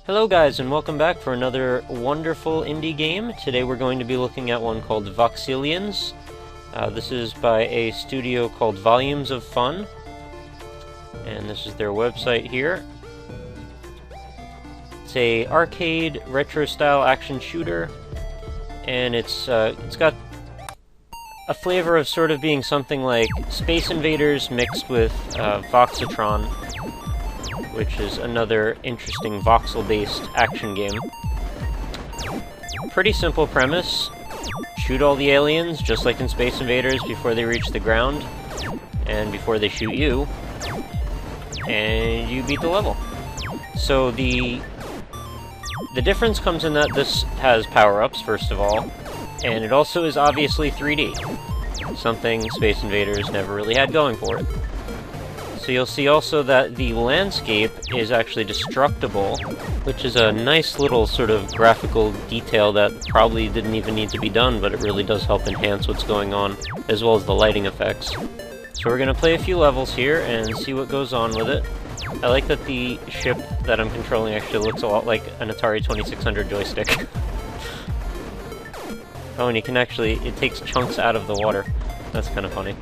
Hello guys, and welcome back for another wonderful indie game. Today we're going to be looking at one called Voxillions. This is by a studio called Volumes of Fun, and this is their website here. It's a arcade retro-style action shooter, and it's got a flavor of sort of being something like Space Invaders mixed with Voxeltron, which is another interesting voxel-based action game. Pretty simple premise. Shoot all the aliens, just like in Space Invaders, before they reach the ground, and before they shoot you, and you beat the level. So the difference comes in that this has power-ups, first of all, and it also is obviously 3D, something Space Invaders never really had going for it. So you'll see also that the landscape is actually destructible, which is a nice little sort of graphical detail that probably didn't even need to be done, but it really does help enhance what's going on, as well as the lighting effects. So we're going to play a few levels here and see what goes on with it. I like that the ship that I'm controlling actually looks a lot like an Atari 2600 joystick. Oh, and you can actually, it takes chunks out of the water. That's kind of funny.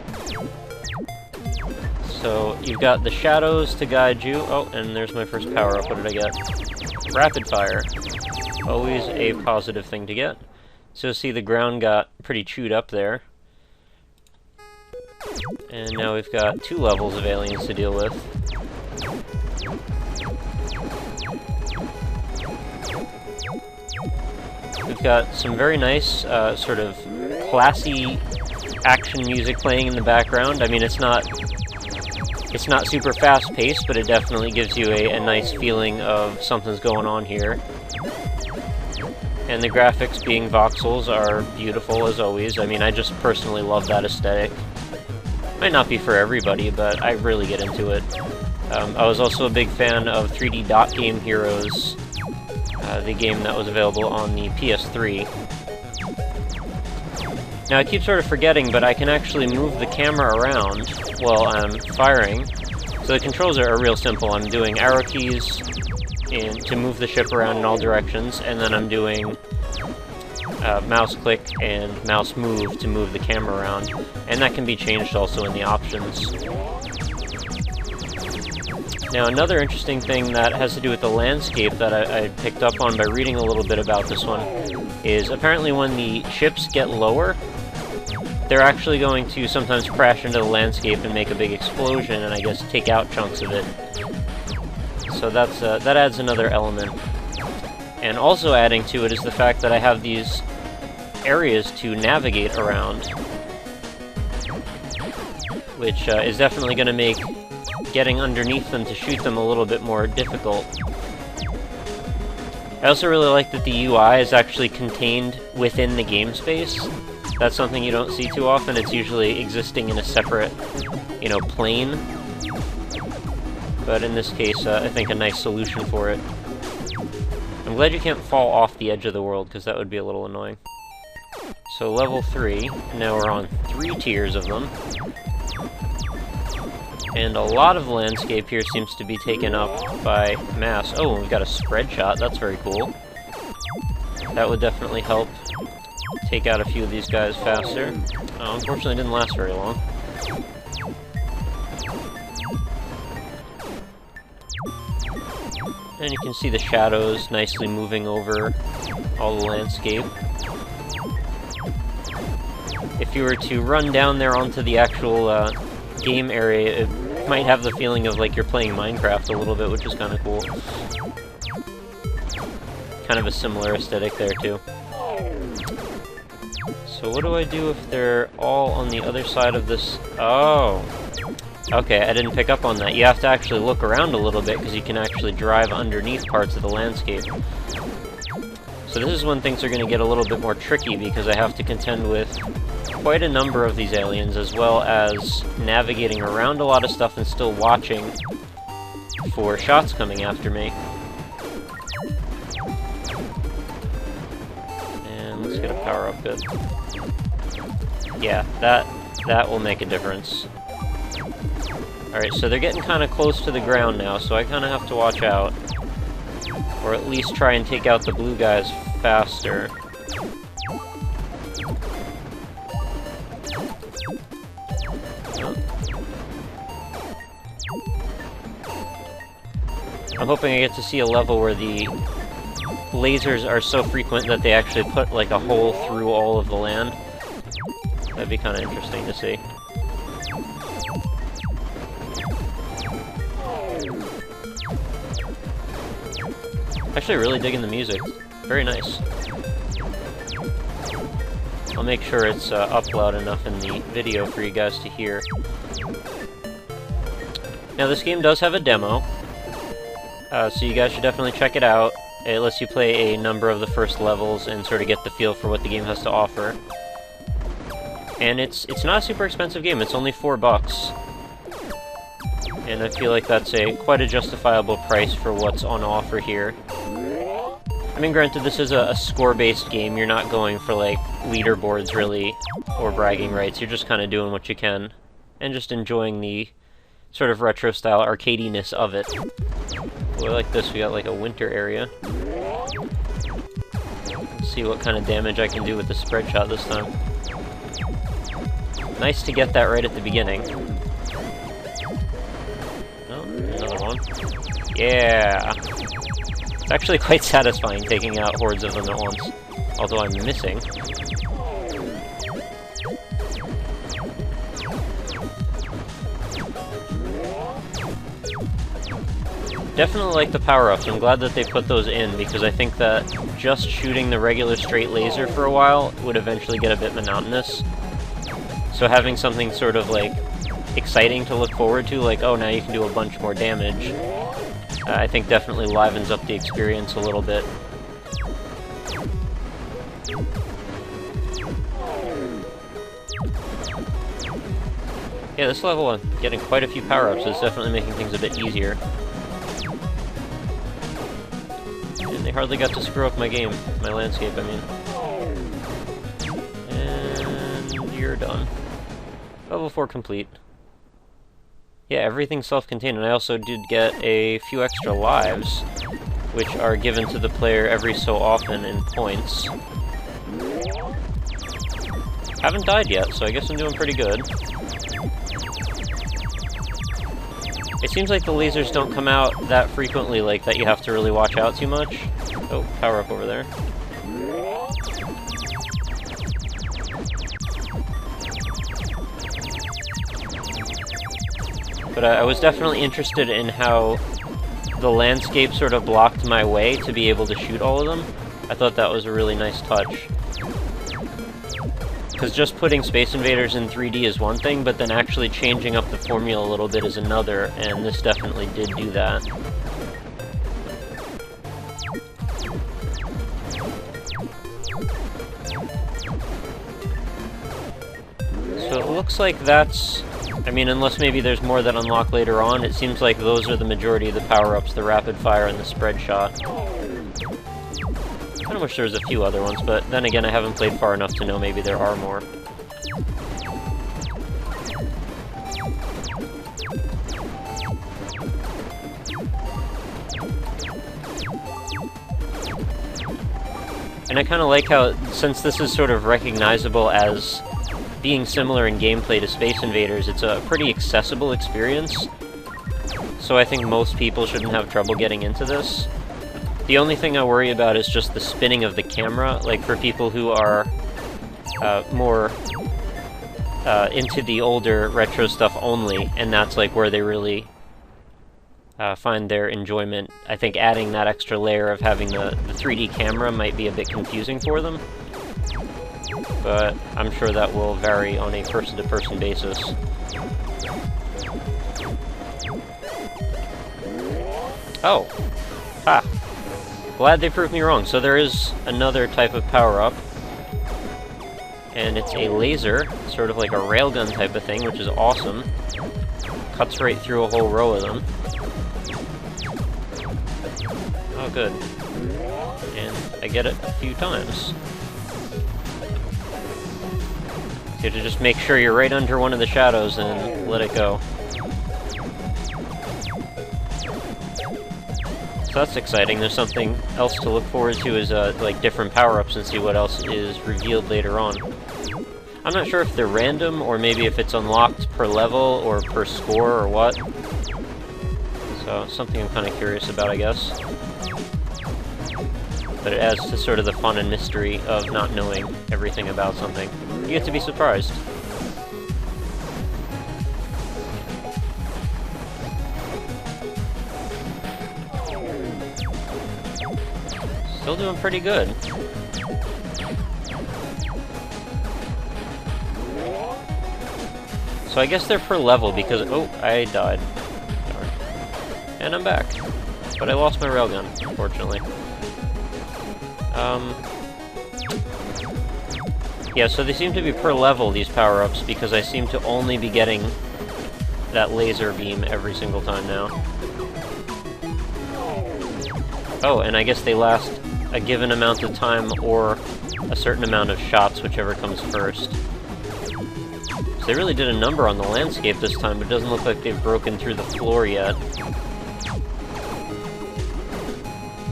So, you've got the shadows to guide you. Oh, and there's my first power-up. What did I get? Rapid fire. Always a positive thing to get. So, see, the ground got pretty chewed up there. And now we've got 2 levels of aliens to deal with. We've got some very nice, sort of classy action music playing in the background. I mean, it's not super fast-paced, but it definitely gives you a nice feeling of something's going on here. And the graphics, being voxels, are beautiful as always. I mean, I just personally love that aesthetic. Might not be for everybody, but I really get into it. I was also a big fan of 3D Dot Game Heroes, the game that was available on the PS3. Now, I keep sort of forgetting, but I can actually move the camera around while I'm firing. So the controls are real simple. I'm doing arrow keys to move the ship around in all directions, and then I'm doing mouse click and mouse move to move the camera around. And that can be changed also in the options. Now, another interesting thing that has to do with the landscape that I picked up on by reading a little bit about this one is apparently when the ships get lower, they're actually going to sometimes crash into the landscape and make a big explosion, and I guess take out chunks of it. So that's that adds another element. And also adding to it is the fact that I have these areas to navigate around, which is definitely going to make getting underneath them to shoot them a little bit more difficult. I also really like that the UI is actually contained within the game space. That's something you don't see too often. It's usually existing in a separate, plane. But in this case, I think a nice solution for it. I'm glad you can't fall off the edge of the world, because that would be a little annoying. So level 3, now we're on 3 tiers of them. And a lot of landscape here seems to be taken up by mass. Oh, we've got a spread shot, that's very cool. That would definitely help take out a few of these guys faster. Oh, unfortunately, it didn't last very long. And you can see the shadows nicely moving over all the landscape. If you were to run down there onto the actual game area, it might have the feeling of like you're playing Minecraft a little bit, which is kind of cool. Kind of a similar aesthetic there, too. So what do I do if they're all on the other side of this? Oh! Okay, I didn't pick up on that. You have to actually look around a little bit, because you can actually drive underneath parts of the landscape. So this is when things are going to get a little bit more tricky, because I have to contend with quite a number of these aliens, as well as navigating around a lot of stuff and still watching for shots coming after me. And let's get a power-up bit. Yeah, that will make a difference. Alright, so they're getting kind of close to the ground now, so I kind of have to watch out. Or at least try and take out the blue guys faster. I'm hoping I get to see a level where the lasers are so frequent that they actually put like a hole through all of the land. That'd be kind of interesting to see. Actually really digging the music. Very nice. I'll make sure it's up loud enough in the video for you guys to hear. Now this game does have a demo, so you guys should definitely check it out. It lets you play a number of the first levels and sort of get the feel for what the game has to offer. And it's not a super expensive game, it's only $4. And I feel like that's quite a justifiable price for what's on offer here. I mean, granted, this is a score-based game. You're not going for, like, leaderboards, really, or bragging rights. You're just kind of doing what you can, and just enjoying the sort of retro-style arcadiness of it. Well, like this, we got, like, a winter area. Let's see what kind of damage I can do with the spread shot this time. Nice to get that right at the beginning. Oh, another one. Yeah! It's actually quite satisfying taking out hordes of them at once, although I'm missing. Definitely like the power-ups. I'm glad that they put those in, because I think that just shooting the regular straight laser for a while would eventually get a bit monotonous. So having something sort of, like, exciting to look forward to, like, oh, now you can do a bunch more damage, I think definitely livens up the experience a little bit. Yeah, this level, I'm getting quite a few power-ups, so it's definitely making things a bit easier. And they hardly got to screw up my game, my landscape, I mean. And you're done. Level 4 complete. Yeah, everything's self-contained, and I also did get a few extra lives, which are given to the player every so often in points. Haven't died yet, so I guess I'm doing pretty good. It seems like the lasers don't come out that frequently, like that you have to really watch out too much. Oh, power up over there. But I was definitely interested in how the landscape sort of blocked my way to be able to shoot all of them. I thought that was a really nice touch. Because just putting Space Invaders in 3D is one thing, but then actually changing up the formula a little bit is another, and this definitely did do that. So it looks like that's... I mean, unless maybe there's more that unlock later on, it seems like those are the majority of the power-ups, the rapid fire and the spread shot. I kinda wish there was a few other ones, but then again, I haven't played far enough to know maybe there are more. And I kinda like how, since this is sort of recognizable as being similar in gameplay to Space Invaders, it's a pretty accessible experience, so I think most people shouldn't have trouble getting into this. The only thing I worry about is just the spinning of the camera, like for people who are more into the older retro stuff only, and that's like where they really find their enjoyment. I think adding that extra layer of having the 3D camera might be a bit confusing for them. But I'm sure that will vary on a person-to-person basis. Oh! Ha! Glad they proved me wrong. So there is another type of power-up. And it's a laser, sort of like a railgun type of thing, which is awesome. Cuts right through a whole row of them. Oh, good. And I get it a few times. You have to just make sure you're right under one of the shadows and let it go. So that's exciting. There's something else to look forward to is, like, different power-ups and see what else is revealed later on. I'm not sure if they're random, or maybe if it's unlocked per level, or per score, or what. So, something I'm kind of curious about, I guess. But it adds to sort of the fun and mystery of not knowing everything about something. You get to be surprised. Still doing pretty good. So I guess they're per level because... Oh, I died. Darn. And I'm back. But I lost my railgun, unfortunately. Yeah, so they seem to be per level, these power-ups, because I seem to only be getting that laser beam every single time now. Oh, and I guess they last a given amount of time or a certain amount of shots, whichever comes first. So they really did a number on the landscape this time, but it doesn't look like they've broken through the floor yet.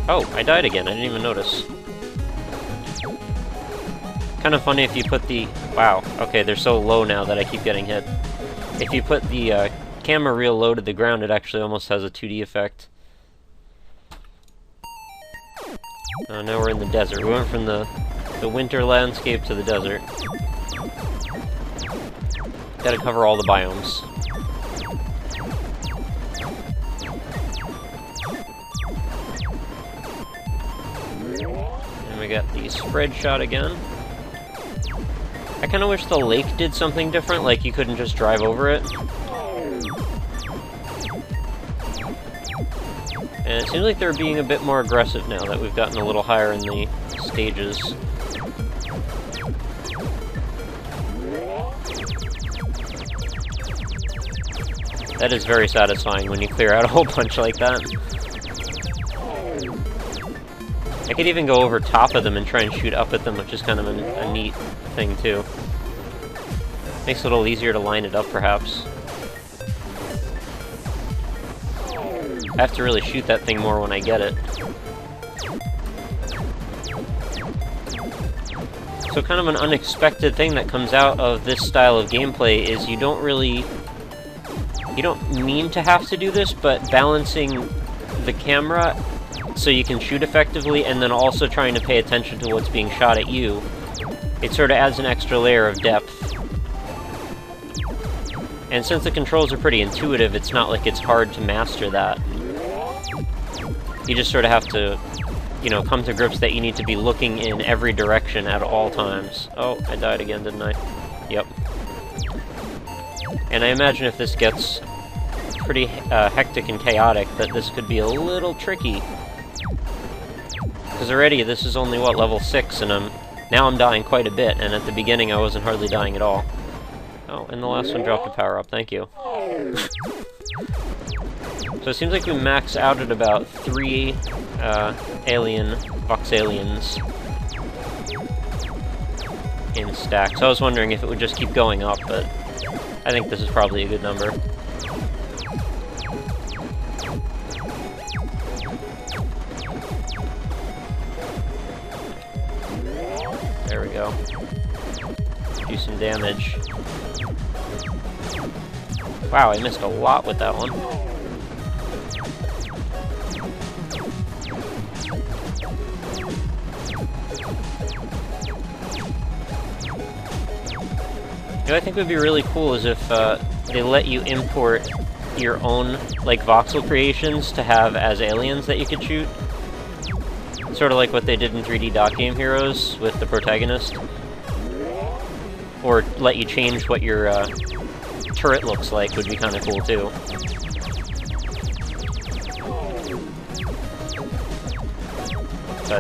Oh, I died again, I didn't even notice. Kind of funny if you put the... Wow, okay, they're so low now that I keep getting hit. If you put the camera real low to the ground, it actually almost has a 2D effect. Now we're in the desert. We went from the winter landscape to the desert. Gotta cover all the biomes. And we got the spread shot again. I kinda wish the lake did something different, like you couldn't just drive over it. And it seems like they're being a bit more aggressive now that we've gotten a little higher in the stages. That is very satisfying when you clear out a whole bunch like that. I could even go over top of them and try and shoot up at them, which is kind of a neat thing too. Makes it a little easier to line it up, perhaps. I have to really shoot that thing more when I get it. So kind of an unexpected thing that comes out of this style of gameplay is you don't mean to have to do this, but balancing the camera so you can shoot effectively and then also trying to pay attention to what's being shot at you, it sort of adds an extra layer of depth. And since the controls are pretty intuitive, it's not like it's hard to master that. You just sort of have to, you know, come to grips that you need to be looking in every direction at all times. Oh, I died again, didn't I? Yep. And I imagine if this gets pretty hectic and chaotic, that this could be a little tricky. Because already this is only, what, level 6, and now I'm dying quite a bit, and at the beginning I wasn't hardly dying at all. Oh, and the last one dropped a power-up, thank you. So it seems like we max out at about 3 alien Voxeliens in stack. So I was wondering if it would just keep going up, but I think this is probably a good number. There we go. Do some damage. Wow, I missed a lot with that one. You know, I think would be really cool is if they let you import your own, like, voxel creations to have as aliens that you could shoot. Sort of like what they did in 3D Dot Game Heroes with the protagonist. Or let you change what your turret looks like would be kind of cool too.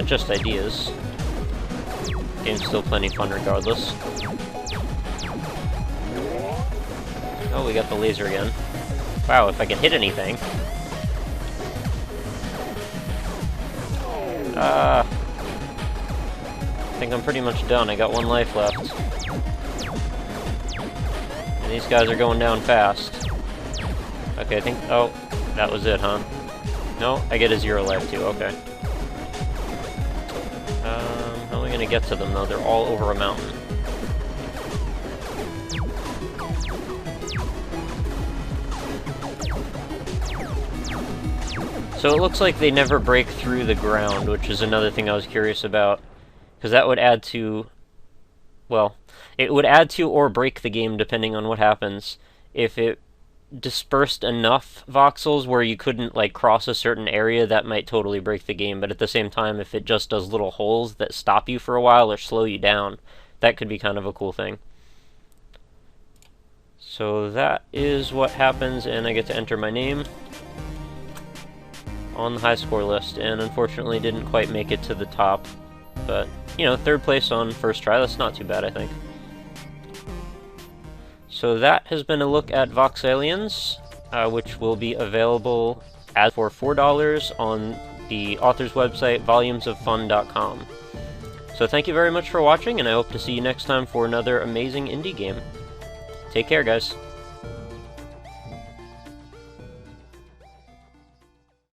Just ideas. Game's still plenty fun regardless. Oh, we got the laser again. Wow, if I could hit anything. I think I'm pretty much done. I got 1 life left. And these guys are going down fast. Okay, I think... Oh, that was it, huh? No, I get a 0 life too, okay. How am I gonna get to them though? They're all over a mountain. So it looks like they never break through the ground, which is another thing I was curious about. Because that would add to... well, it would add to or break the game depending on what happens. If it dispersed enough voxels where you couldn't, like, cross a certain area, that might totally break the game. But at the same time, if it just does little holes that stop you for a while or slow you down, that could be kind of a cool thing. So that is what happens, and I get to enter my name on the high score list, and unfortunately didn't quite make it to the top. But, you know, 3rd place on first try, that's not too bad, I think. So that has been a look at Voxelions, which will be available for $4 on the author's website, volumesofFun.com. So thank you very much for watching, and I hope to see you next time for another amazing indie game. Take care, guys.